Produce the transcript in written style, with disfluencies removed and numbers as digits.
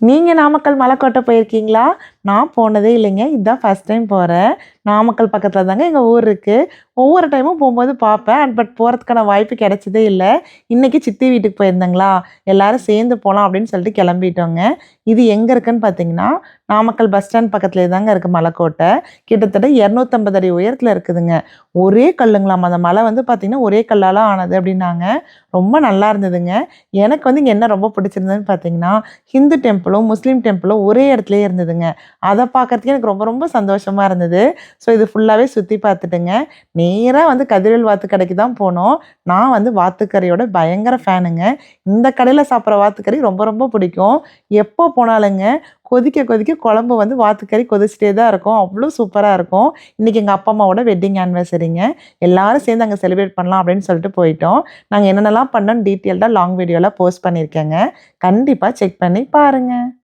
நீங்க நாமக்கல் மலைக்கோட்டை போயிருக்கீங்களா? நான் போனதே இல்லைங்க. இதான் ஃபர்ஸ்ட் டைம் போறேன். நாமக்கல் பக்கத்துல தாங்க எங்க ஊர் இருக்கு. ஒவ்வொரு டைமும் போம்போது பார்ப்பேன். பட் போறதுக்கான வாய்ப்பு கிடைச்சதே இல்ல. இன்னைக்கு சித்தி வீட்டுக்கு போயிருந்தேங்களா, எல்லாரும் சேர்ந்து போலாம் அப்படின்னு சொல்லிட்டு கிளம்பிட்டோங்க. இது எங்க இருக்குன்னு பார்த்தீங்கன்னா, நாமக்கல் பஸ் ஸ்டாண்ட் பக்கத்திலேயே தாங்க இருக்கு மலைக்கோட்டை. கிட்டத்தட்ட 250 அடி உயரத்துல இருக்குதுங்க. ஒரே கல்லுங்களாம். அந்த மலை வந்து பார்த்தீங்கன்னா, ஒரே கல்லால ஆனது அப்படின்னாங்க. ரொம்ப நல்லா இருந்ததுங்க. எனக்கு வந்து இங்க என்ன ரொம்ப பிடிச்சிருந்ததுன்னு பார்த்தீங்கன்னா, ஹிந்து டெம்பிளும், முஸ்லீம் டெம்பிளும் ஒரே இடத்துலயே இருந்ததுங்க. அத பார்க்கறதுக்கே எனக்கு ரொம்ப ரொம்ப சந்தோஷமா இருந்தது. ஸோ இது ஃபுல்லாவே சுத்தி பார்த்துட்டுங்க, நேரா வந்து கதிரவேல் வாத்து கடைக்கு தான் போனோம். நான் வந்து வாத்துக்கறியோட பயங்கர ஃபேனுங்க. இந்த கடையில சாப்பிடுற வாத்துக்கறி ரொம்ப ரொம்ப பிடிக்கும். எப்போ போனாலுங்க கொதிக்க கொதிக்க குழம்பு வந்து வாத்துக்கறி கொதிச்சிட்டே தான் இருக்கும். அவ்ளோ சூப்பரா இருக்கும். இன்னைக்கு எங்க அப்பா, அம்மாவோட வெட்டிங் ஆனிவர்சரிங்க. எல்லாரும் சேர்ந்து அங்க செலிப்ரேட் பண்ணலாம் அப்படின்னு சொல்லிட்டு போயிட்டோம். நாங்க என்னென்னலாம் பண்ணோம்னு டீட்டெயில்டா லாங் வீடியோல போஸ்ட் பண்ணியிருக்கேங்க. கண்டிப்பா செக் பண்ணி பாருங்க.